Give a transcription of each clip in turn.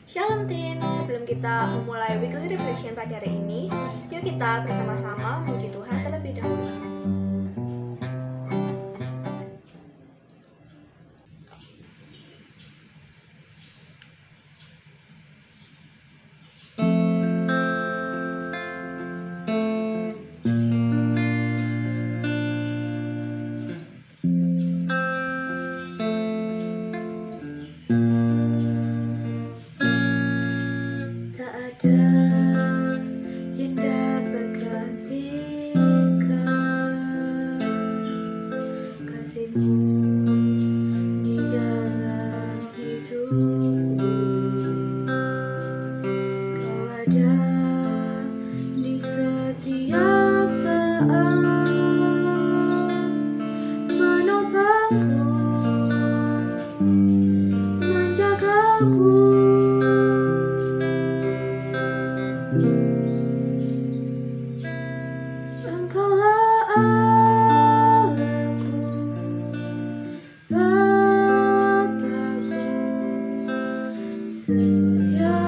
Shalom Tin, sebelum kita memulai weekly reflection pada hari ini, yuk kita bersama-sama memuji Tuhan terlebih dahulu. Tak ada yang dapat gantikan kasih-Mu di dalam hidupku. Kau ada di setiap saat, menopangku, menjagaku. Engkaulah Allahku, Bapa-Ku, setia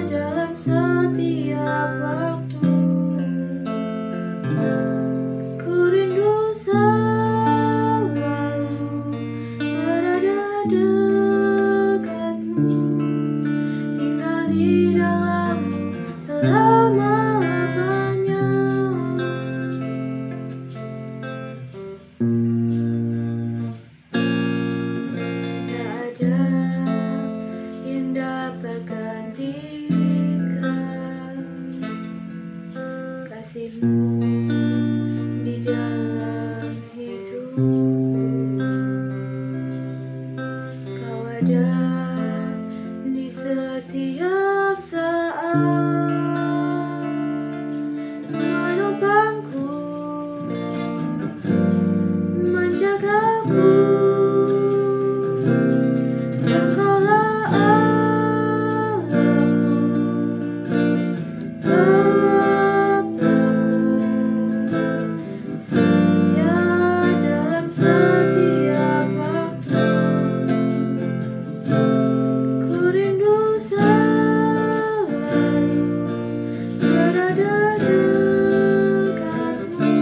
dalam setiap waktu. Ku rindu selalu berada dekat-Mu, tinggal di dalam-Mu selama-lamanya. Tak ada yang dapat gantikan kasih-Mu di dalam hidupku. Kau ada di setiap saat, menopangku, menjagaku. Engkaulah Allahku, Bapa-Ku, setia dalam setiap waktu. Ku rindu selalu berada dekat-Mu,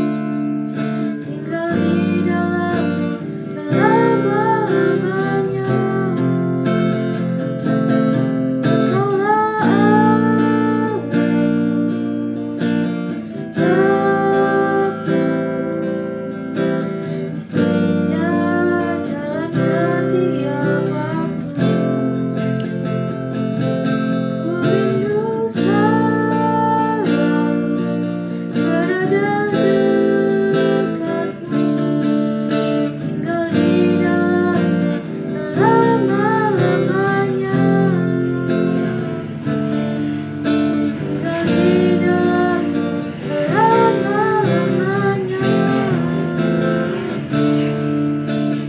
tinggal di dalam-Mu selama-lamanya. Engkaulah Allahku, Bapa-Ku, setia dalam setiap waktu. Ku rindu selalu berada dekat-Mu, tinggal di dalam-Mu selama-lamanya. Tinggal di dalam-Mu selama-lamanya.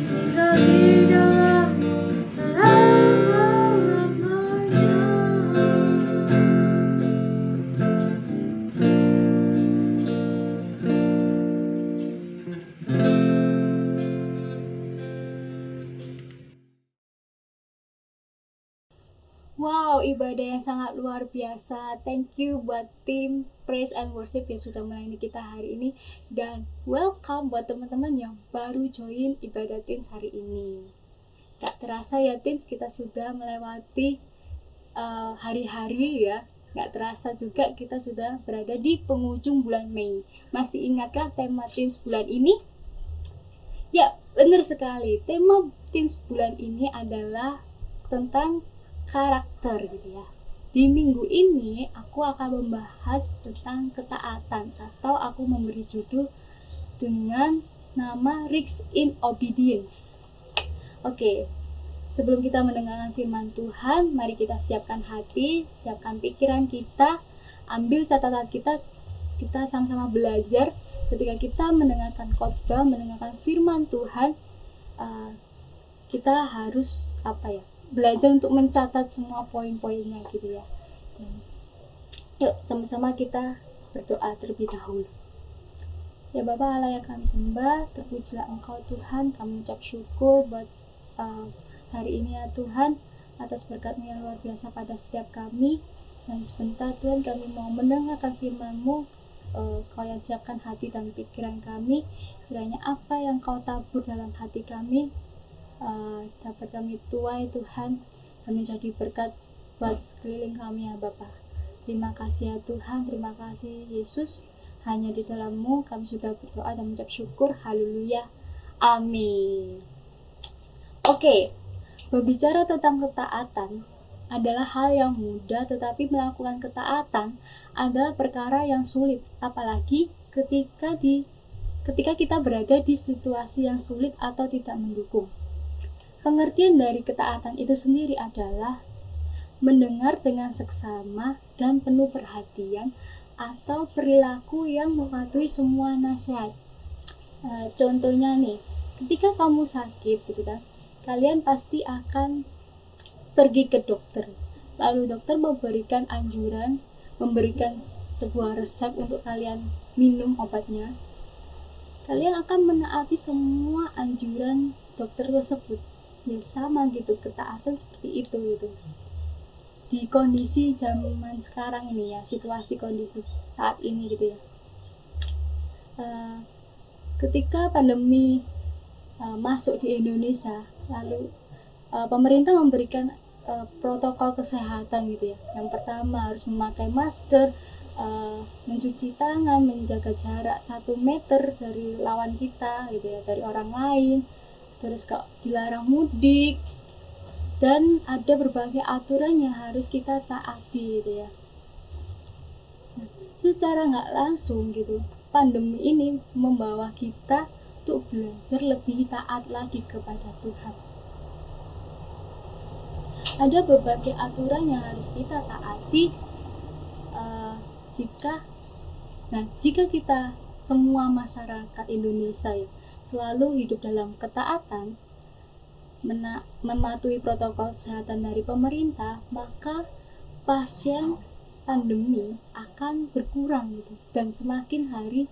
Tinggal di dalam-Mu Wow, ibadah yang sangat luar biasa. Thank you buat tim Praise and Worship yang sudah melayani kita hari ini. Dan welcome buat teman-teman yang baru join ibadah Teens hari ini. Gak terasa ya Teens, kita sudah melewati hari-hari ya. Gak terasa juga kita sudah berada di penghujung bulan Mei. Masih ingatkah tema Teens bulan ini? Ya, benar sekali. Tema Teens bulan ini adalah tentang karakter gitu ya. Di minggu ini aku akan membahas tentang ketaatan, atau aku memberi judul dengan nama Risk in Obedience. Oke, sebelum kita mendengarkan firman Tuhan, mari kita siapkan hati, siapkan pikiran kita, ambil catatan kita sama-sama belajar. Ketika kita mendengarkan khotbah, mendengarkan firman Tuhan, kita harus belajar untuk mencatat semua poin-poinnya gitu ya. Yuk sama-sama kita berdoa terlebih dahulu. Ya Bapa Allah yang kami sembah, terpujilah Engkau Tuhan, kami ucap syukur buat hari ini ya Tuhan. atas berkat-Mu yang luar biasa pada setiap kami. Dan sebentar Tuhan, kami mau mendengarkan firman-Mu. Kau yang siapkan hati dan pikiran kami, kiranya apa yang Kau tabur dalam hati kami dapat kami tuai Tuhan, dan menjadi berkat buat sekeliling kami ya Bapa. Terima kasih ya Tuhan, terima kasih Yesus. Hanya di dalam-Mu kami sudah berdoa dan mengucap syukur. Haleluya, amin. Oke, berbicara tentang ketaatan adalah hal yang mudah, tetapi melakukan ketaatan adalah perkara yang sulit, apalagi ketika kita berada di situasi yang sulit atau tidak mendukung. Pengertian dari ketaatan itu sendiri adalah mendengar dengan seksama dan penuh perhatian, atau perilaku yang mematuhi semua nasihat. Contohnya nih, ketika kamu sakit gitu kan, kalian pasti akan pergi ke dokter, lalu dokter memberikan anjuran, memberikan sebuah resep untuk kalian minum obatnya. Kalian akan menaati semua anjuran dokter tersebut. Ya sama gitu, ketaatan seperti itu gitu. Di kondisi zaman sekarang ini ya, situasi kondisi saat ini gitu ya. Ketika pandemi masuk di Indonesia, lalu pemerintah memberikan protokol kesehatan gitu ya. Yang pertama harus memakai masker, mencuci tangan, menjaga jarak 1 meter dari lawan kita gitu ya, dari orang lain. Terus dilarang mudik, dan ada berbagai aturan yang harus kita taati gitu ya. Nah, secara nggak langsung gitu, pandemi ini membawa kita untuk belajar lebih taat lagi kepada Tuhan. Ada berbagai aturan yang harus kita taati jika kita semua masyarakat Indonesia ya, selalu hidup dalam ketaatan, mematuhi protokol kesehatan dari pemerintah, maka pasien pandemi akan berkurang gitu, dan semakin hari,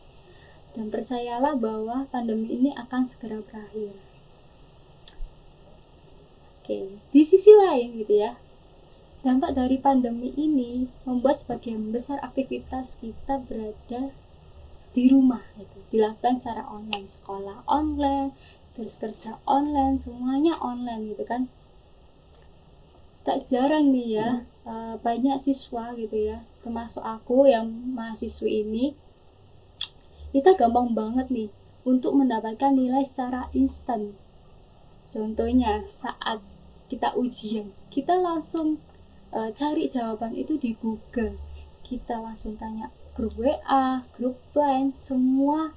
dan percayalah bahwa pandemi ini akan segera berakhir. Oke, di sisi lain gitu ya, dampak dari pandemi ini membuat sebagian besar aktivitas kita berada di rumah gitu, dilakukan secara online, sekolah online, terus kerja online, semuanya online gitu kan. Tak jarang nih ya, banyak siswa gitu ya, termasuk aku yang mahasiswi ini, kita gampang banget nih untuk mendapatkan nilai secara instan. Contohnya saat kita ujian, kita langsung cari jawaban itu di Google, kita langsung tanya grup WA, grup Line, semua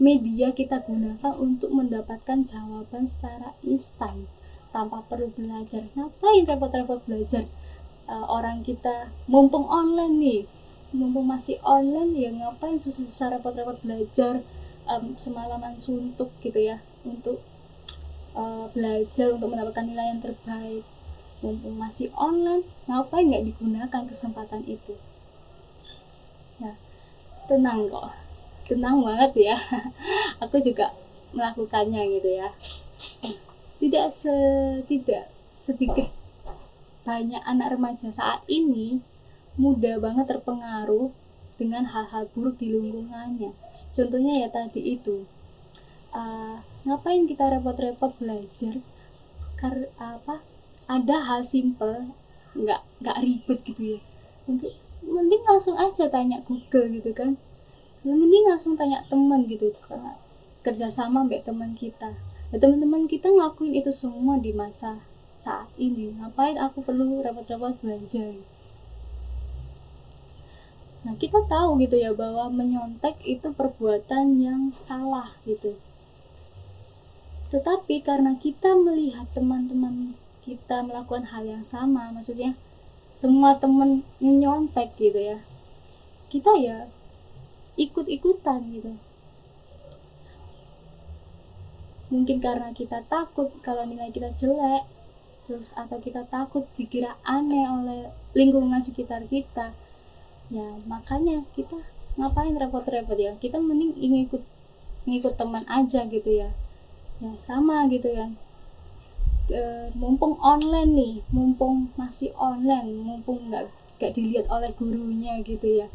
media kita gunakan untuk mendapatkan jawaban secara instan tanpa perlu belajar. Ngapain repot-repot belajar? Orang kita mumpung online nih, mumpung masih online ya, ngapain susah-susah repot-repot belajar semalaman suntuk gitu ya, untuk belajar untuk mendapatkan nilai yang terbaik. Mumpung masih online, ngapain nggak digunakan kesempatan itu ya? Tenang kok, tenang banget ya. Aku juga melakukannya gitu ya. Tidak sedikit banyak anak remaja saat ini mudah banget terpengaruh dengan hal-hal buruk di lingkungannya. Contohnya ya tadi itu, ngapain kita repot-repot belajar? Ada hal simple, nggak ribet gitu ya. Mending langsung aja tanya Google gitu kan. Mending langsung tanya teman gitu, karena kerjasama mbak teman kita. Ya, teman-teman kita ngelakuin itu semua di masa saat ini. Ngapain aku perlu repot-repot belajar? Nah, kita tahu gitu ya bahwa menyontek itu perbuatan yang salah gitu. Tetapi karena kita melihat teman-teman kita melakukan hal yang sama, maksudnya semua temen nyontek gitu ya, kita ya ikut-ikutan gitu. Mungkin karena kita takut kalau nilai kita jelek, terus atau kita takut dikira aneh oleh lingkungan sekitar kita, ya makanya kita ngapain repot-repot ya, kita mending ngikut teman aja gitu ya. Ya sama gitu kan. mumpung online nih, mumpung masih online, mumpung nggak dilihat oleh gurunya gitu ya,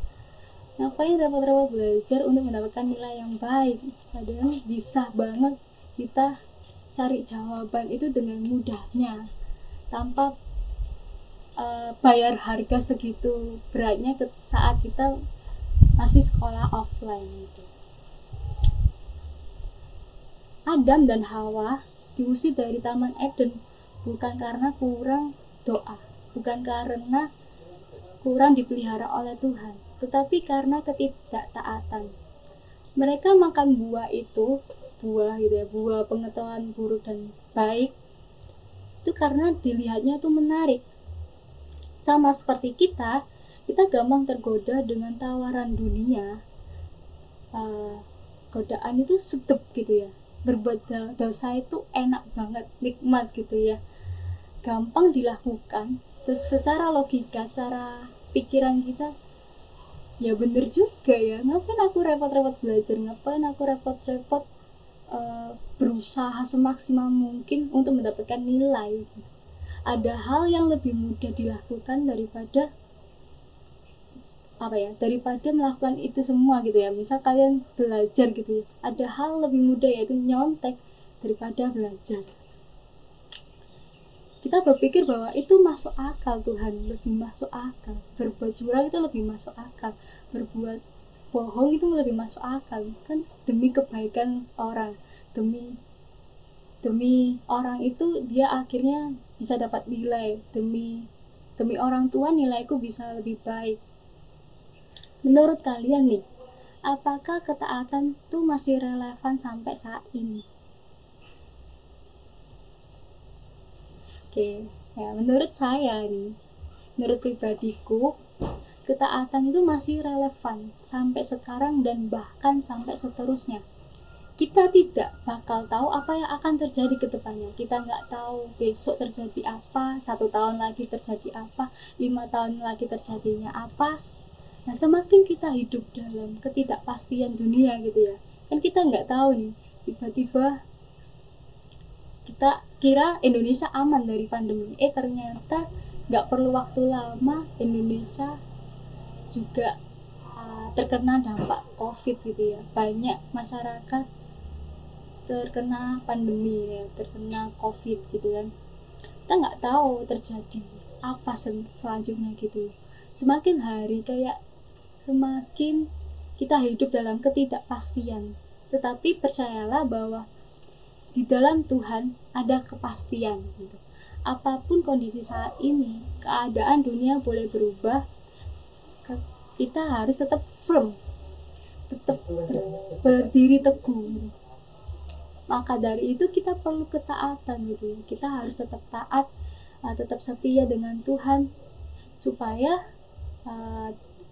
ngapain repot-repot belajar untuk mendapatkan nilai yang baik, padahal bisa banget kita cari jawaban itu dengan mudahnya tanpa bayar harga segitu beratnya saat kita masih sekolah offline gitu. Adam dan Hawa diusir dari Taman Eden bukan karena kurang doa, bukan karena kurang dipelihara oleh Tuhan, tetapi karena ketidaktaatan. Mereka makan buah itu, buah pengetahuan buruk dan baik, itu karena dilihatnya itu menarik. Sama seperti kita gampang tergoda dengan tawaran dunia. Godaan itu sedap gitu ya, berbuat dosa itu enak banget, nikmat gitu ya, gampang dilakukan. Terus secara logika, secara pikiran kita, ya bener juga ya, ngapain aku repot-repot belajar, ngapain aku repot-repot berusaha semaksimal mungkin untuk mendapatkan nilai. Ada hal yang lebih mudah dilakukan daripada daripada melakukan itu semua gitu ya. Misal kalian belajar gitu ya, ada hal lebih mudah yaitu nyontek daripada belajar. Kita berpikir bahwa itu masuk akal, Tuhan, lebih masuk akal. Berbuat curang itu lebih masuk akal, berbuat bohong itu lebih masuk akal, kan demi kebaikan orang, demi orang itu dia akhirnya bisa dapat nilai, demi orang tua nilaiku bisa lebih baik. Menurut kalian nih, apakah ketaatan tuh masih relevan sampai saat ini? Oke, ya menurut saya nih, menurut pribadiku, ketaatan itu masih relevan sampai sekarang dan bahkan sampai seterusnya. Kita tidak bakal tahu apa yang akan terjadi ke depannya. Kita nggak tahu besok terjadi apa, 1 tahun lagi terjadi apa, 5 tahun lagi terjadinya apa. Nah, semakin kita hidup dalam ketidakpastian dunia gitu ya, kan kita nggak tahu nih, tiba-tiba kita kira Indonesia aman dari pandemi, ternyata nggak perlu waktu lama Indonesia juga terkena dampak COVID gitu ya. Banyak masyarakat terkena pandemi ya, terkena COVID gitu kan. Kita nggak tahu terjadi apa selanjutnya gitu. Semakin hari kayak semakin kita hidup dalam ketidakpastian. Tetapi percayalah bahwa di dalam Tuhan ada kepastian gitu. Apapun kondisi saat ini, keadaan dunia boleh berubah, kita harus tetap firm, tetap berdiri teguh gitu. Maka dari itu kita perlu ketaatan gitu ya. Kita harus tetap taat, tetap setia dengan Tuhan, supaya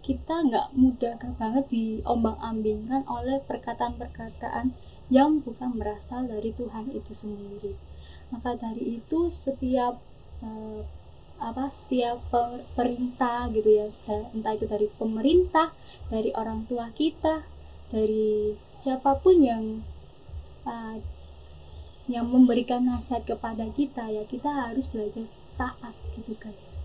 kita nggak mudah banget diombang-ambingkan oleh perkataan-perkataan yang bukan berasal dari Tuhan itu sendiri. Maka dari itu setiap perintah gitu ya, entah itu dari pemerintah, dari orang tua kita, dari siapapun yang memberikan nasihat kepada kita ya, kita harus belajar taat gitu guys.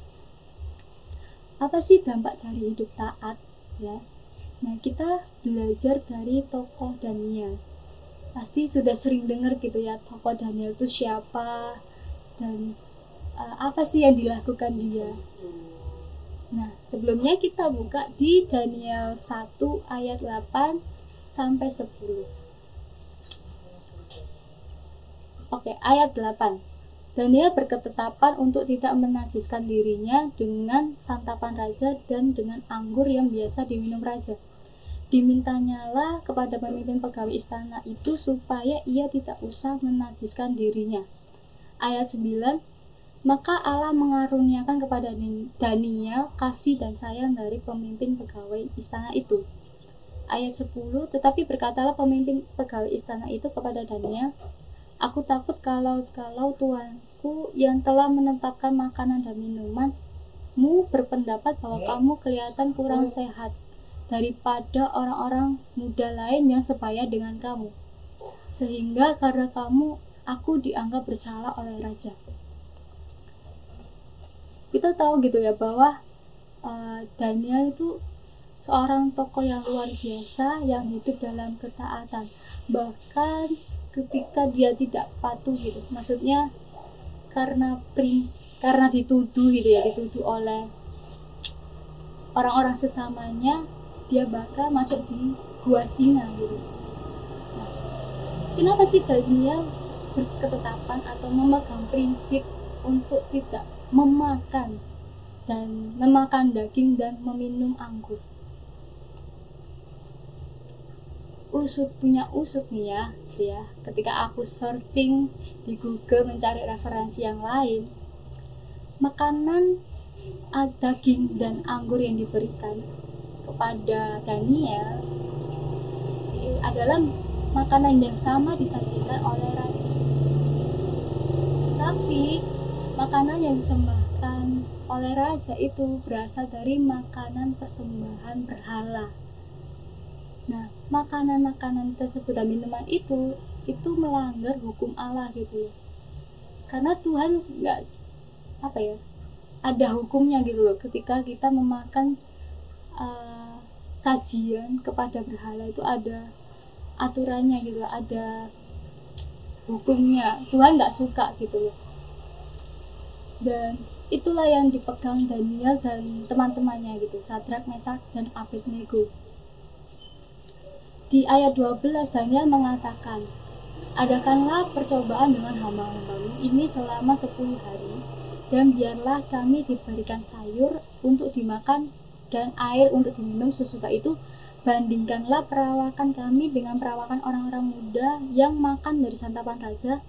Apa sih dampak dari hidup taat ya? Nah, kita belajar dari tokoh Daniel. Pasti sudah sering dengar gitu ya, tokoh Daniel itu siapa dan apa sih yang dilakukan dia. Nah, sebelumnya kita buka di Daniel 1 ayat 8 sampai 10. Oke, ayat 8. Daniel berketetapan untuk tidak menajiskan dirinya dengan santapan raja dan dengan anggur yang biasa diminum raja. Dimintanyalah kepada pemimpin pegawai istana itu supaya ia tidak usah menajiskan dirinya. Ayat 9. Maka Allah mengaruniakan kepada Daniel kasih dan sayang dari pemimpin pegawai istana itu. Ayat 10. Tetapi berkatalah pemimpin pegawai istana itu kepada Daniel, aku takut kalau tuanku yang telah menetapkan makanan dan minumanmu berpendapat bahwa kamu kelihatan kurang sehat daripada orang-orang muda lain yang sebaya dengan kamu, sehingga karena kamu aku dianggap bersalah oleh raja. Kita tahu gitu ya bahwa Daniel itu seorang tokoh yang luar biasa yang hidup dalam ketaatan, bahkan ketika dia tidak patuh gitu, maksudnya karena dituduh gitu ya, dituduh oleh orang-orang sesamanya, dia bakal masuk di gua singa gitu. Nah, kenapa sih Daniel berketetapan atau memegang prinsip untuk tidak memakan daging dan meminum anggur? Punya usut nih ya, ketika aku searching di Google mencari referensi yang lain, makanan daging dan anggur yang diberikan kepada Daniel adalah makanan yang sama disajikan oleh raja, tapi makanan yang disembahkan oleh raja itu berasal dari makanan persembahan berhala. Nah, makanan-makanan tersebut dan minuman itu melanggar hukum Allah gitu loh. Karena Tuhan nggak ada hukumnya gitu loh. Ketika kita memakan sajian kepada berhala itu ada aturannya gitu loh, ada hukumnya. Tuhan nggak suka gitu loh. Dan itulah yang dipegang Daniel dan teman-temannya gitu, Sadrak, Mesak, dan Abednego. Di ayat 12 Daniel mengatakan, adakanlah percobaan dengan hamba-hambamu ini selama 10 hari, dan biarlah kami diberikan sayur untuk dimakan dan air untuk diminum. Sesudah itu bandingkanlah perawakan kami dengan perawakan orang-orang muda yang makan dari santapan raja,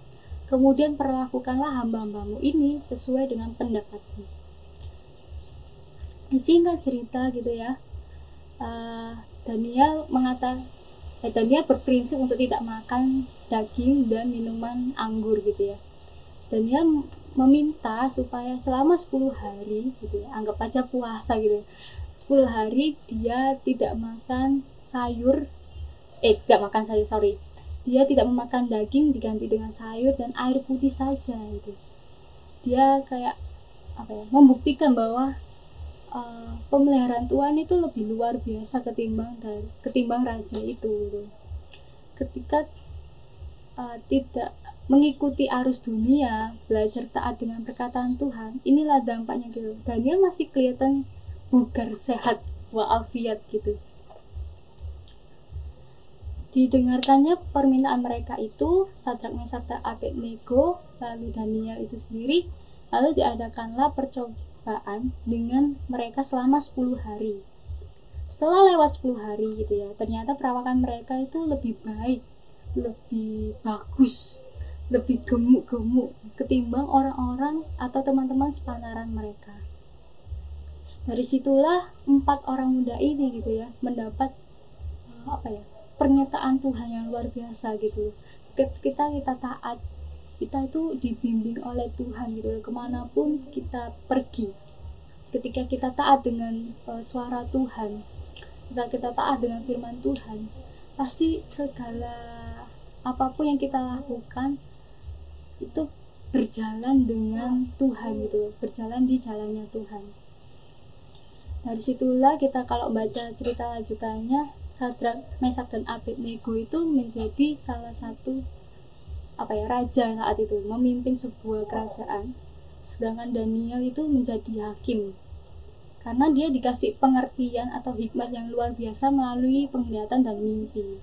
kemudian perlakukanlah hamba-hambamu ini sesuai dengan pendapatmu. Singkat cerita gitu ya, Daniel berprinsip untuk tidak makan daging dan minuman anggur gitu ya. Daniel meminta supaya selama 10 hari gitu ya, anggap aja puasa gitu, 10 hari dia tidak makan dia tidak memakan daging, diganti dengan sayur dan air putih saja gitu. Dia kayak membuktikan bahwa pemeliharaan Tuhan itu lebih luar biasa ketimbang raja itu gitu. Ketika tidak mengikuti arus dunia, belajar taat dengan perkataan Tuhan, inilah dampaknya gitu. Daniel masih kelihatan bugar, sehat walafiat gitu. Didengarkannya permintaan mereka itu, Sadrak, Mesak, dan Abednego, lalu Daniel itu sendiri, lalu diadakanlah percobaan dengan mereka selama 10 hari. Setelah lewat 10 hari gitu ya, ternyata perawakan mereka itu lebih baik, lebih bagus, lebih gemuk-gemuk ketimbang orang-orang atau teman-teman sepantaran mereka. Dari situlah 4 orang muda ini gitu ya mendapat pernyataan Tuhan yang luar biasa gitu. Kita taat, kita itu dibimbing oleh Tuhan gitu, kemanapun kita pergi. Ketika kita taat dengan suara Tuhan, ketika kita taat dengan firman Tuhan, pasti segala apapun yang kita lakukan itu berjalan dengan Tuhan gitu, berjalan di jalannya Tuhan. Dari situlah kita kalau baca cerita lanjutannya, Sadrak, Mesak, dan Abednego itu menjadi salah satu raja saat itu, memimpin sebuah kerajaan, sedangkan Daniel itu menjadi hakim karena dia dikasih pengertian atau hikmat yang luar biasa melalui penglihatan dan mimpi.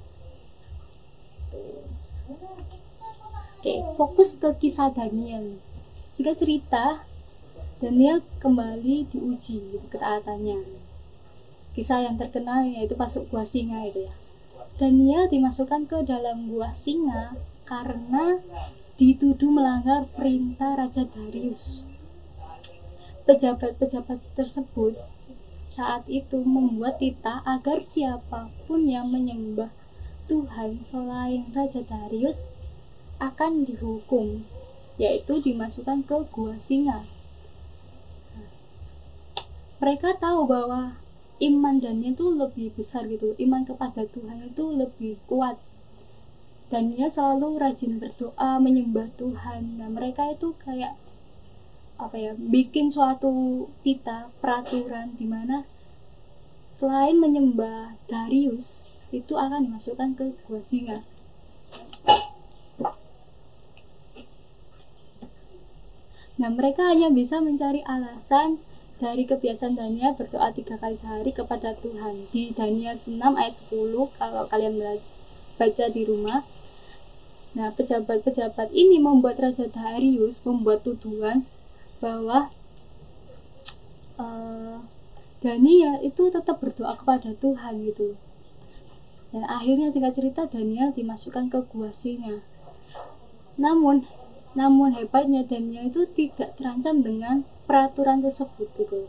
Oke, fokus ke kisah Daniel. Jika cerita Daniel kembali diuji ketaatannya. Kisah yang terkenal yaitu masuk gua singa itu ya. Daniel dimasukkan ke dalam gua singa karena dituduh melanggar perintah Raja Darius. Pejabat-pejabat tersebut saat itu membuat titah agar siapapun yang menyembah Tuhan selain Raja Darius akan dihukum, yaitu dimasukkan ke gua singa. Mereka tahu bahwa iman Daniel itu lebih besar gitu, iman kepada Tuhan itu lebih kuat Daniel selalu rajin berdoa, menyembah Tuhan. Nah, mereka itu kayak bikin suatu peraturan di mana selain menyembah Darius itu akan dimasukkan ke gua singa. Nah, mereka hanya bisa mencari alasan dari kebiasaan Daniel berdoa 3 kali sehari kepada Tuhan. Di Daniel 6 ayat 10 kalau kalian baca di rumah. Nah, pejabat-pejabat ini membuat Raja Darius membuat tuduhan bahwa Daniel itu tetap berdoa kepada Tuhan gitu. Dan akhirnya singkat cerita Daniel dimasukkan ke gua singa. Namun hebatnya Daniel itu tidak terancam dengan peraturan tersebut gitu.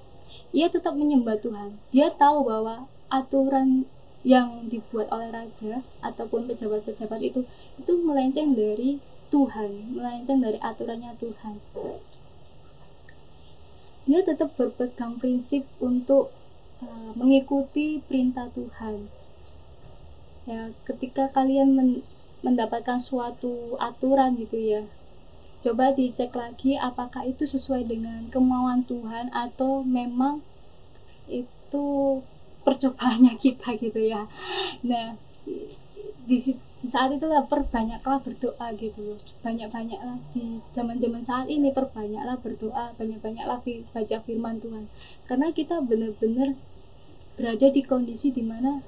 Ia tetap menyembah Tuhan. Dia tahu bahwa aturan yang dibuat oleh raja ataupun pejabat-pejabat itu melenceng dari Tuhan, melenceng dari aturannya Tuhan. Dia tetap berpegang prinsip untuk mengikuti perintah Tuhan. Ya, ketika kalian mendapatkan suatu aturan gitu ya, coba dicek lagi apakah itu sesuai dengan kemauan Tuhan atau memang itu percobaannya kita gitu ya. Nah, di saat itulah perbanyaklah berdoa gitu loh. Banyak-banyaklah di zaman-zaman saat ini, perbanyaklah berdoa, banyak-banyaklah baca firman Tuhan. Karena kita benar-benar berada di kondisi dimana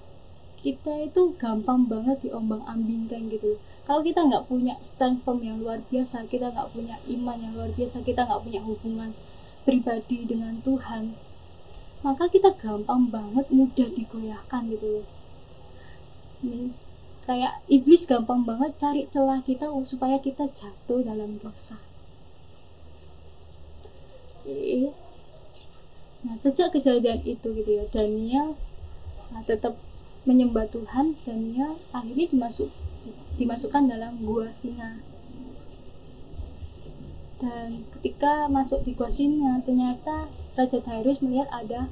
kita itu gampang banget diombang-ambingkan gitu loh. Kalau kita nggak punya stand firm yang luar biasa, kita nggak punya iman yang luar biasa, kita nggak punya hubungan pribadi dengan Tuhan, maka kita gampang banget mudah digoyahkan gitu loh. Kayak iblis gampang banget cari celah kita supaya kita jatuh dalam dosa. Oke. Nah, sejak kejadian itu gitu ya, Daniel tetap menyembah Tuhan. Daniel akhirnya dimasukkan dalam gua singa. Dan ketika masuk di gua singa, ternyata Raja Darius melihat ada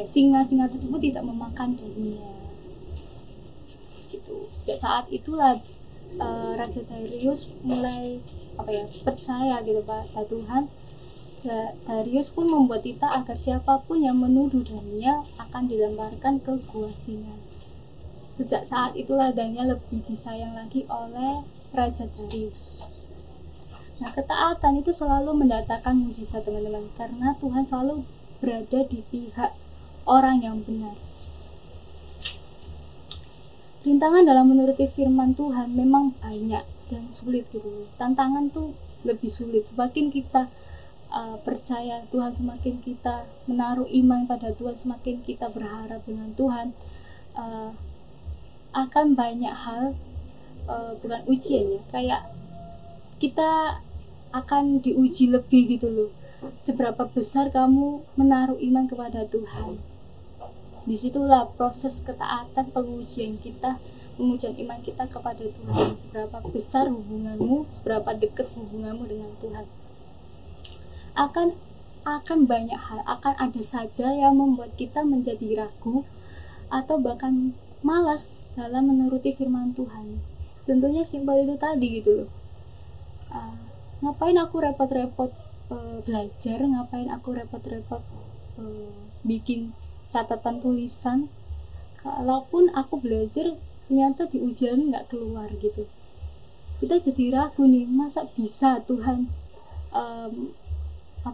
singa-singa tersebut tidak memakan Daniel. Gitu. Sejak saat itulah Raja Darius mulai percaya gitu pada Tuhan. Darius pun membuat titah agar siapapun yang menuduh Daniel akan dilemparkan ke gua singa. Sejak saat itulah Daniel lebih disayang lagi oleh Raja Darius. Nah, ketaatan itu selalu mendatangkan mukjizat teman-teman, karena Tuhan selalu berada di pihak orang yang benar. Rintangan dalam menuruti firman Tuhan memang banyak dan sulit gitu. Tantangan tuh lebih sulit. Semakin kita percaya Tuhan, semakin kita menaruh iman pada Tuhan, semakin kita berharap dengan Tuhan, akan banyak hal, bukan ujian ya, kayak kita akan diuji lebih gitu loh. Seberapa besar kamu menaruh iman kepada Tuhan. Disitulah proses ketaatan, pengujian iman kita kepada Tuhan. Seberapa besar hubunganmu, seberapa dekat hubunganmu dengan Tuhan. Akan banyak hal, akan ada saja yang membuat kita menjadi ragu atau bahkan malas dalam menuruti firman Tuhan. Contohnya simpel itu tadi gitu loh. Ngapain aku repot-repot belajar, ngapain aku repot-repot bikin catatan tulisan, kalaupun aku belajar ternyata di ujian nggak keluar gitu. Kita jadi ragu nih, masa bisa Tuhan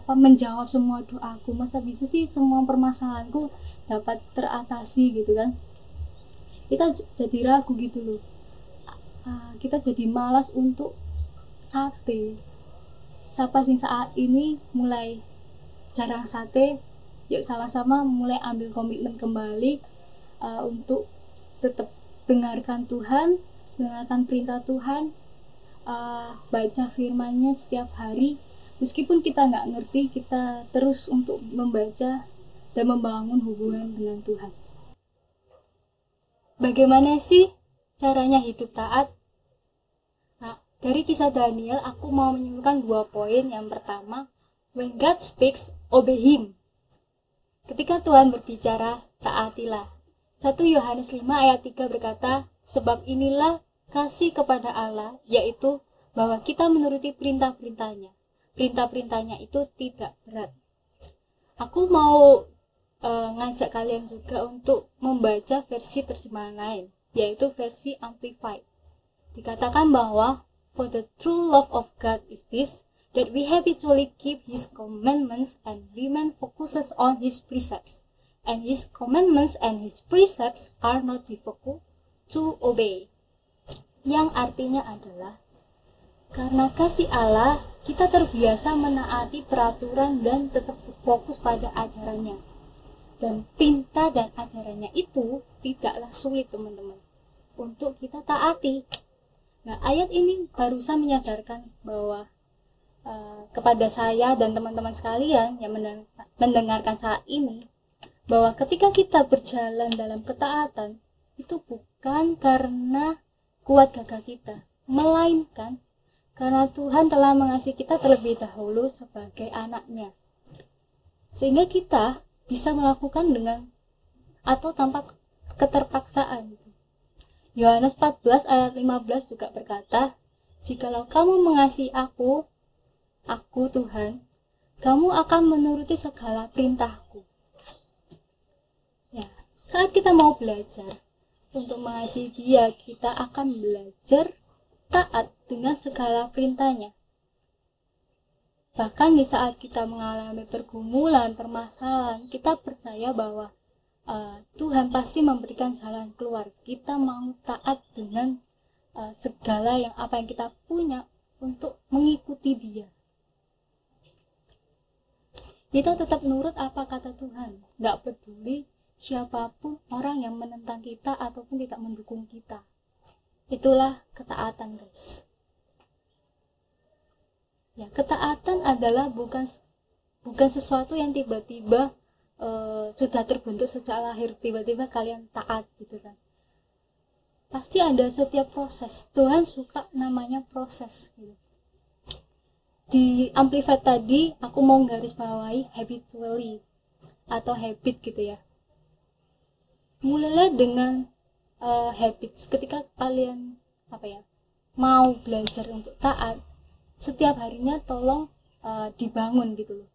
menjawab semua doaku, masa bisa sih semua permasalahanku dapat teratasi gitu kan. Kita jadi ragu gitu loh. Kita jadi malas untuk sate. Siapa sing saat ini mulai jarang sate, yuk sama-sama mulai ambil komitmen kembali untuk tetap dengarkan Tuhan, dengarkan perintah Tuhan, baca firman-Nya setiap hari. Meskipun kita nggak ngerti, kita terus untuk membaca dan membangun hubungan dengan Tuhan. Bagaimana sih caranya hidup taat? Dari kisah Daniel, aku mau menyimpulkan 2 poin. Yang pertama, when God speaks, obey Him. Ketika Tuhan berbicara, taatilah. 1 Yohanes 5 ayat 3 berkata, sebab inilah kasih kepada Allah, yaitu bahwa kita menuruti perintah-perintahnya. Perintah-perintahnya itu tidak berat. Aku mau ngajak kalian juga untuk membaca versi terjemahan lain, yaitu versi Amplified. Dikatakan bahwa for the true love of God is this, that we habitually keep His commandments and remain focuses on His precepts, and His commandments and His precepts are not difficult to obey. Yang artinya adalah karena kasih Allah, kita terbiasa menaati peraturan dan tetap fokus pada ajarannya. Dan perintah dan ajarannya itu tidaklah sulit, teman-teman, untuk kita taati. Nah, ayat ini barusan menyadarkan bahwa kepada saya dan teman-teman sekalian yang mendengarkan saat ini, bahwa ketika kita berjalan dalam ketaatan, itu bukan karena kuat gagah kita, melainkan karena Tuhan telah mengasihi kita terlebih dahulu sebagai anaknya, sehingga kita bisa melakukan dengan atau tanpa keterpaksaan. Yohanes 14 ayat 15 juga berkata, jikalau kamu mengasihi aku Tuhan, kamu akan menuruti segala perintahku. Ya, saat kita mau belajar untuk mengasihi Dia, kita akan belajar taat dengan segala perintahnya. Bahkan di saat kita mengalami pergumulan, permasalahan, kita percaya bahwa Tuhan pasti memberikan jalan keluar. Kita mau taat dengan segala apa yang kita punya untuk mengikuti Dia. Kita tetap nurut apa kata Tuhan, gak peduli siapapun orang yang menentang kita ataupun tidak mendukung kita. Itulah ketaatan, guys. Ya, ketaatan adalah bukan sesuatu yang tiba-tiba sudah terbentuk sejak lahir, tiba-tiba kalian taat gitu kan. Pasti ada setiap proses. Tuhan suka namanya proses gitu. Di Amplified tadi aku mau garis bawahi habitually atau habit gitu ya. Mulailah dengan habits. Ketika kalian mau belajar untuk taat, setiap harinya tolong dibangun gitu loh.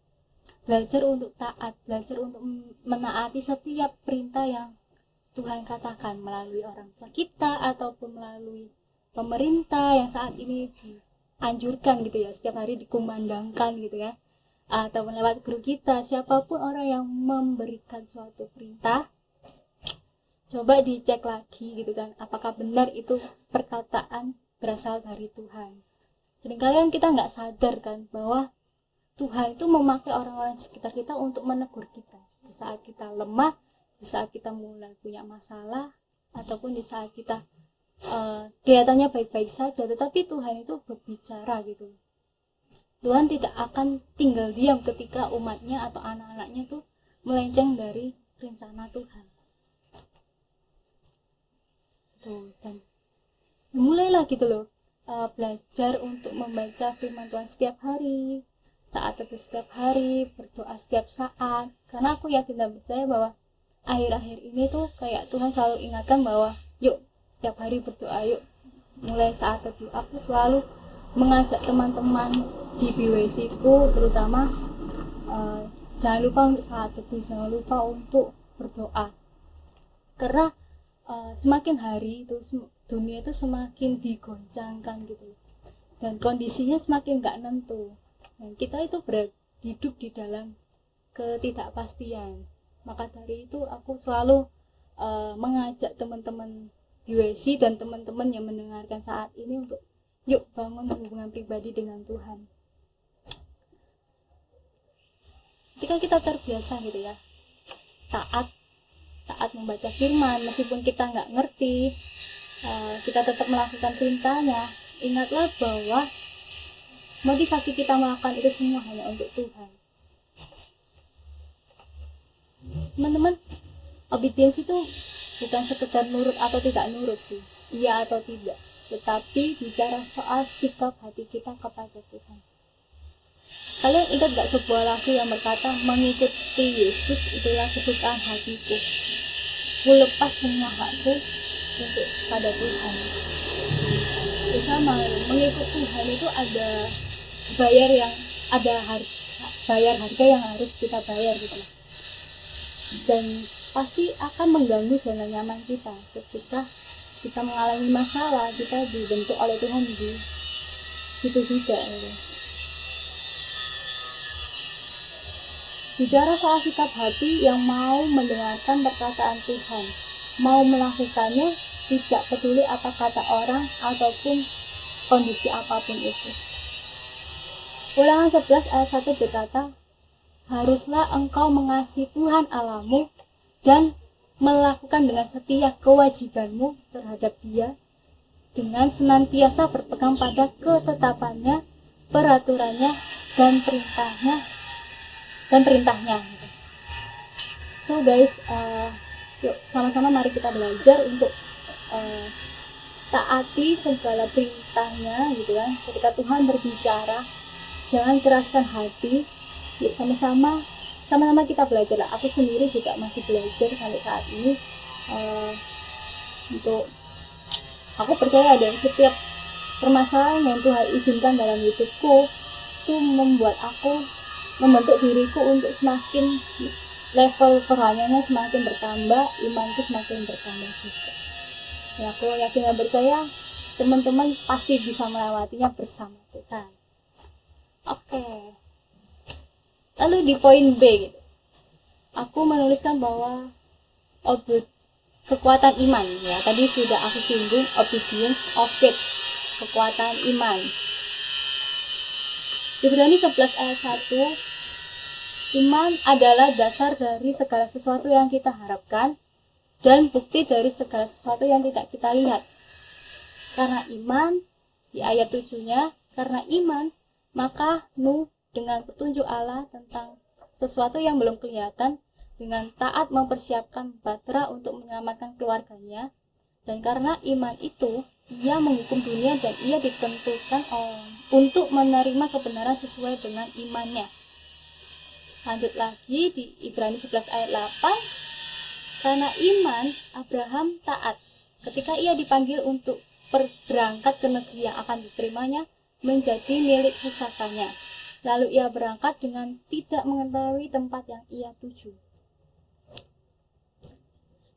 Belajar untuk taat, belajar untuk menaati setiap perintah yang Tuhan katakan melalui orang tua kita ataupun melalui pemerintah yang saat ini dianjurkan gitu ya, setiap hari dikumandangkan gitu ya, ataupun lewat guru kita, siapapun orang yang memberikan suatu perintah, coba dicek lagi gitu kan, apakah benar itu perkataan berasal dari Tuhan. Seringkali kita nggak sadar kan bahwa Tuhan itu memakai orang-orang sekitar kita untuk menegur kita di saat kita lemah, di saat kita mulai punya masalah, ataupun di saat kita kelihatannya baik-baik saja, tetapi Tuhan itu berbicara gitu. Tuhan tidak akan tinggal diam ketika umatnya atau anak-anaknya itu melenceng dari rencana Tuhan. Tuh, dan mulailah gitu loh, belajar untuk membaca firman Tuhan setiap hari, saat teduh setiap hari, berdoa setiap saat. Karena aku yakin dan percaya bahwa akhir-akhir ini tuh kayak Tuhan selalu ingatkan bahwa yuk setiap hari berdoa, yuk mulai saat teduh. Aku selalu mengajak teman-teman di BWC ku terutama, jangan lupa untuk saat teduh, jangan lupa untuk berdoa. Karena semakin hari itu dunia itu semakin digoncangkan gitu, dan kondisinya semakin gak nentu, dan kita itu hidup di dalam ketidakpastian. Maka dari itu aku selalu mengajak teman-teman USC dan teman-teman yang mendengarkan saat ini untuk yuk bangun hubungan pribadi dengan Tuhan. Ketika kita terbiasa gitu ya, taat membaca firman, meskipun kita nggak ngerti, kita tetap melakukan perintahnya. Ingatlah bahwa motivasi kita melakukan itu semua hanya untuk Tuhan. Teman-teman, obedience itu bukan sekedar nurut atau tidak nurut sih, iya atau tidak, tetapi bicara soal sikap hati kita kepada Tuhan. Kalian ingat gak sebuah lagu yang berkata, mengikuti Yesus itulah kesukaan hatiku, ku lepas semua hakku untuk pada Tuhan. bersama. Mengikut Tuhan itu ada bayar harga yang harus kita bayar gitu. Dan pasti akan mengganggu zona nyaman kita ketika kita mengalami masalah, kita dibentuk oleh Tuhan di situ juga gitu. Bicara soal sikap hati yang mau mendengarkan perkataan Tuhan, mau melakukannya, tidak peduli apa kata orang ataupun kondisi apapun itu. Ulangan 11 ayat 1 berkata, haruslah engkau mengasihi Tuhan Allahmu dan melakukan dengan setia kewajibanmu terhadap Dia dengan senantiasa berpegang pada ketetapannya, peraturannya, dan perintahnya. So guys, yuk sama-sama mari kita belajar untuk taati segala perintahnya gitu kan. Ketika Tuhan berbicara, jangan keraskan hati. Yuk sama-sama kita belajar lah. Aku sendiri juga masih belajar sampai saat ini. Untuk aku percaya dan setiap permasalahan yang Tuhan izinkan dalam hidupku itu membentuk diriku untuk semakin level kerohaniannya semakin bertambah, imanku semakin bertambah juga. Ya, aku yakin dan percaya teman-teman pasti bisa melewatinya bersama Tuhan. Oke. Lalu di poin B gitu, aku menuliskan bahwa kekuatan iman, ya tadi sudah aku singgung, obedience of faith, kekuatan iman. Ibrani 11 ayat 1, iman adalah dasar dari segala sesuatu yang kita harapkan dan bukti dari segala sesuatu yang tidak kita lihat. Karena iman, di ayat 7-nya, karena iman, maka Nuh dengan petunjuk Allah tentang sesuatu yang belum kelihatan, dengan taat mempersiapkan batra untuk menyelamatkan keluarganya, dan karena iman itu, ia menghukum dunia dan ia ditentukan untuk menerima kebenaran sesuai dengan imannya. Lanjut lagi di Ibrani 11 ayat 8, karena iman Abraham taat ketika ia dipanggil untuk berangkat ke negeri yang akan diterimanya menjadi milik pusakanya. Lalu ia berangkat dengan tidak mengetahui tempat yang ia tuju.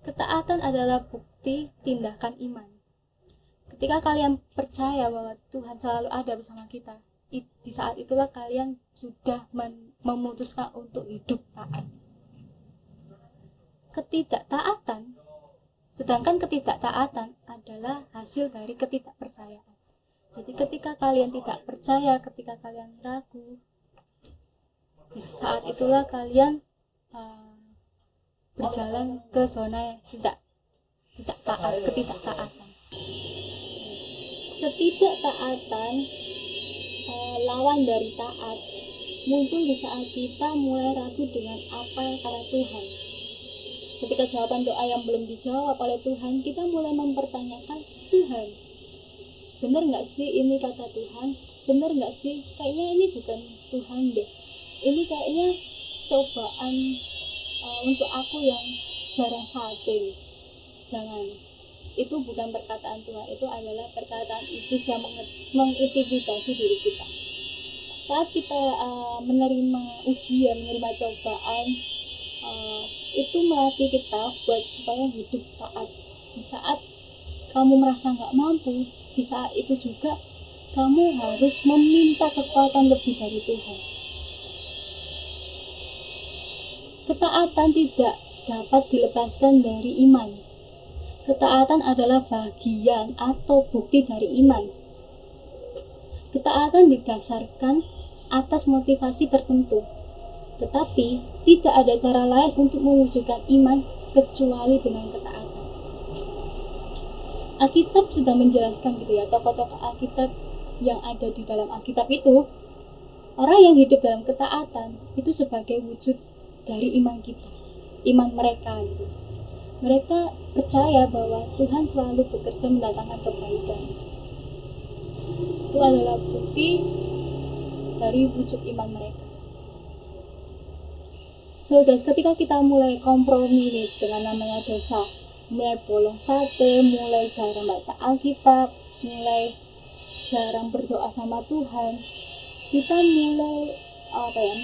Ketaatan adalah bukti tindakan iman. Ketika kalian percaya bahwa Tuhan selalu ada bersama kita, di saat itulah kalian sudah memutuskan untuk hidup taat. Sedangkan ketidaktaatan adalah hasil dari ketidakpercayaan. Jadi ketika kalian tidak percaya, ketika kalian ragu, di saat itulah kalian berjalan ke zona yang ketidaktaatan. Ketidaktaatan lawan dari taat muncul di saat kita mulai ragu dengan apa kata Tuhan. Ketika jawaban doa yang belum dijawab oleh Tuhan, kita mulai mempertanyakan, Tuhan, benar nggak sih ini kata Tuhan? Benar nggak sih? Kayaknya ini bukan Tuhan deh. Ini kayaknya cobaan untuk aku yang jarang sate. Jangan. Itu bukan perkataan Tuhan, itu adalah perkataan iblis yang mengintimidasi diri kita. Saat kita menerima ujian, menerima cobaan, itu melatih kita buat supaya hidup taat. Di saat kamu merasa nggak mampu, di saat itu juga kamu harus meminta kekuatan lebih dari Tuhan. Ketaatan tidak dapat dilepaskan dari iman. Ketaatan adalah bagian atau bukti dari iman. Ketaatan didasarkan atas motivasi tertentu, tetapi tidak ada cara lain untuk mewujudkan iman kecuali dengan ketaatan. Alkitab sudah menjelaskan gitu ya, tokoh-tokoh Alkitab yang ada di dalam Alkitab itu, orang yang hidup dalam ketaatan itu sebagai wujud dari iman kita, iman mereka gitu. Mereka percaya bahwa Tuhan selalu bekerja mendatangkan kebaikan. Itu adalah bukti dari wujud iman mereka. So guys, ketika kita mulai kompromi nih dengan namanya dosa, mulai bolong sate, mulai jarang baca Alkitab, mulai jarang berdoa sama Tuhan, kita mulai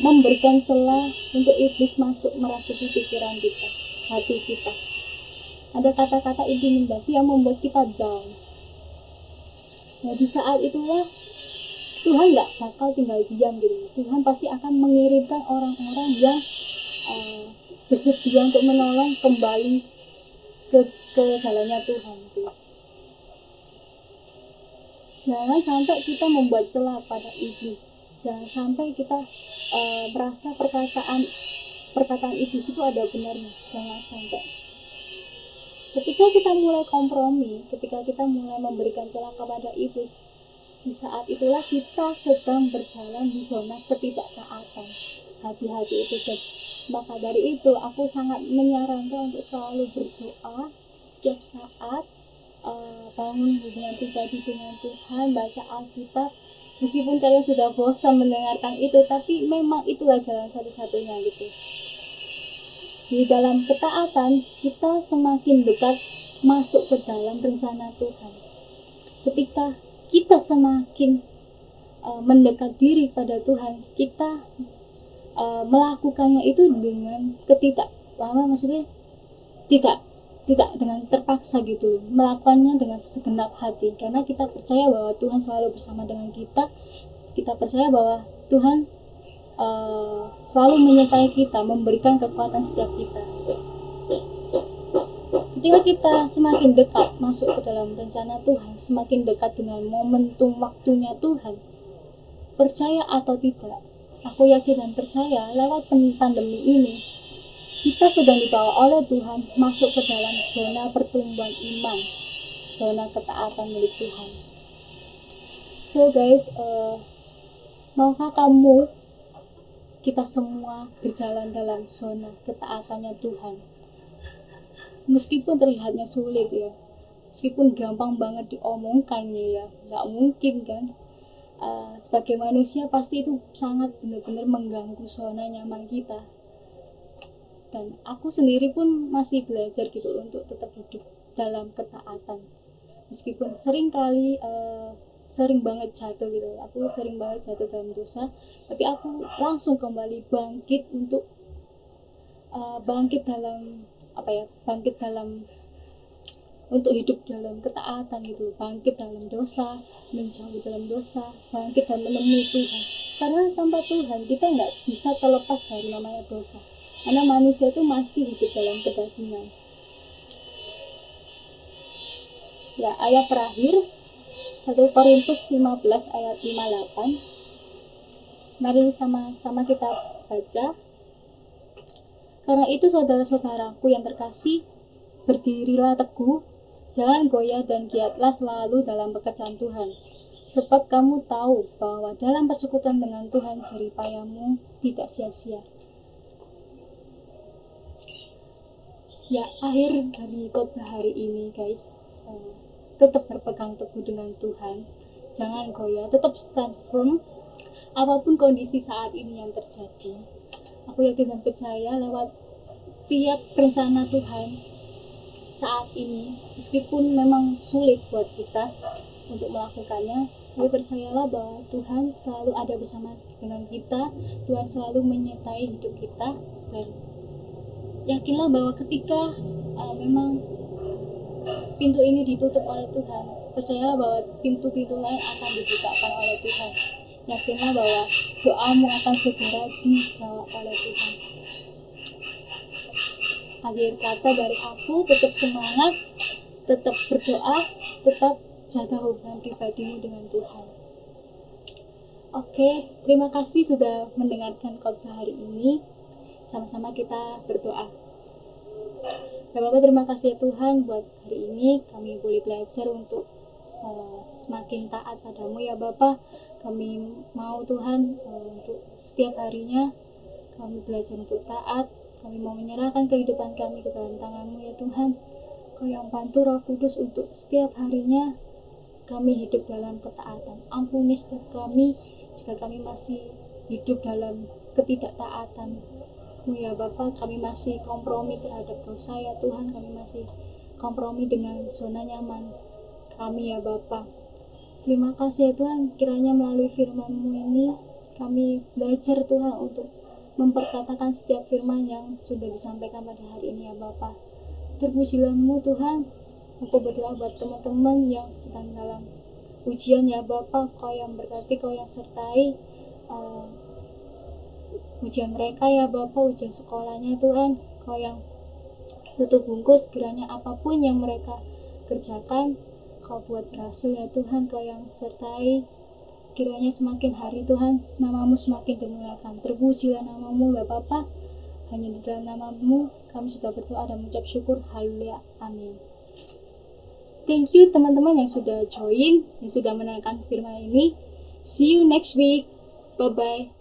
memberikan celah untuk iblis masuk merasuki pikiran kita, hati kita. Ada kata-kata intimidasi yang membuat kita down. Nah, di saat itulah Tuhan nggak bakal tinggal diam gitu. Tuhan pasti akan mengirimkan orang-orang yang bersedia untuk menolong kembali ke jalannya Tuhan gitu. Jangan sampai kita membuat celah pada iblis. Jangan sampai kita merasa perkataan iblis itu ada benarnya. Jangan sampai. Ketika kita mulai kompromi, ketika kita mulai memberikan celah kepada iblis, di saat itulah kita sedang berjalan di zona ketidaktaatan. Hati-hati itu guys. Maka dari itu aku sangat menyarankan untuk selalu berdoa setiap saat, bangun hubungan pribadi dengan Tuhan, baca Alkitab. Meskipun kalian sudah bosan mendengarkan itu, tapi memang itulah jalan satu-satunya gitu. Di dalam ketaatan kita semakin dekat masuk ke dalam rencana Tuhan. Ketika kita semakin mendekat diri pada Tuhan, kita melakukannya itu dengan tidak dengan terpaksa gitu, melakukannya dengan segenap hati, karena kita percaya bahwa Tuhan selalu bersama dengan kita. Kita percaya bahwa Tuhan selalu menyertai kita, memberikan kekuatan setiap kita. Ketika kita semakin dekat masuk ke dalam rencana Tuhan, semakin dekat dengan momentum waktunya Tuhan, percaya atau tidak, aku yakin dan percaya lewat pandemi ini kita sedang dibawa oleh Tuhan masuk ke dalam zona pertumbuhan iman, zona ketaatan milik Tuhan. So guys, maukah kamu, kita semua berjalan dalam zona ketaatannya Tuhan? Meskipun terlihatnya sulit ya, meskipun gampang banget diomongkannya ya, nggak mungkin kan. Sebagai manusia pasti itu sangat benar-benar mengganggu zona nyaman kita. Dan aku sendiri pun masih belajar gitu untuk tetap hidup dalam ketaatan. Meskipun sering banget jatuh gitu, aku sering banget jatuh dalam dosa, tapi aku langsung kembali bangkit untuk untuk hidup dalam ketaatan gitu, bangkit dalam dosa, menjauh dalam dosa, bangkit dan menemui Tuhan. Karena tanpa Tuhan kita nggak bisa terlepas dari namanya dosa, karena manusia itu masih hidup dalam kedagingan. Ya, ayat terakhir 1 Korintus 15 ayat 58. Mari sama-sama kita baca. Karena itu saudara-saudaraku yang terkasih, berdirilah teguh, jangan goyah dan giatlah selalu dalam pekerjaan Tuhan. Sebab kamu tahu bahwa dalam persekutuan dengan Tuhan jerih payahmu tidak sia-sia. Ya, akhir dari khotbah hari ini guys, tetap berpegang teguh dengan Tuhan, jangan goyah, tetap stand firm apapun kondisi saat ini yang terjadi. Aku yakin dan percaya lewat setiap rencana Tuhan saat ini, meskipun memang sulit buat kita untuk melakukannya, tapi percayalah bahwa Tuhan selalu ada bersama dengan kita. Tuhan selalu menyertai hidup kita, dan yakinlah bahwa ketika memang pintu ini ditutup oleh Tuhan, percayalah bahwa pintu-pintu lain akan dibukakan oleh Tuhan. Yakinlah bahwa doamu akan segera dijawab oleh Tuhan. Akhir kata dari aku, tetap semangat, tetap berdoa, tetap jaga hubungan pribadimu dengan Tuhan. Oke, terima kasih sudah mendengarkan khotbah hari ini. Sama-sama kita berdoa. Ya Bapak, terima kasih ya Tuhan buat hari ini kami boleh belajar untuk semakin taat padamu ya Bapak. Kami mau Tuhan untuk setiap harinya kami belajar untuk taat. Kami mau menyerahkan kehidupan kami ke dalam tangan-Mu ya Tuhan. Kau yang bantu Roh Kudus untuk setiap harinya kami hidup dalam ketaatan. Ampuni setiap kami jika kami masih hidup dalam ketidaktaatan-Mu ya Bapak. Kami masih kompromi terhadap dosa ya Tuhan. Kami masih kompromi dengan zona nyaman kami ya Bapak. Terima kasih ya Tuhan, kiranya melalui firman-Mu ini kami belajar Tuhan untuk memperkatakan setiap firman yang sudah disampaikan pada hari ini ya Bapa. Terpujilah-Mu Tuhan. Aku berdoa buat teman-teman yang sedang dalam ujian ya Bapa, Kau yang berkati, Kau yang sertai ujian mereka ya Bapa, ujian sekolahnya Tuhan. Kau yang tutup bungkus, kiranya apapun yang mereka kerjakan Kau buat berhasil ya Tuhan. Kau yang sertai, kiranya semakin hari Tuhan nama-Mu semakin dimuliakan. Terpujilah nama-Mu ya Bapa, hanya di dalam nama-Mu kami sudah berdoa dan mengucap syukur. Haleluya, amin. Thank you teman-teman yang sudah join, yang sudah mendengarkan firman ini. See you next week. Bye bye.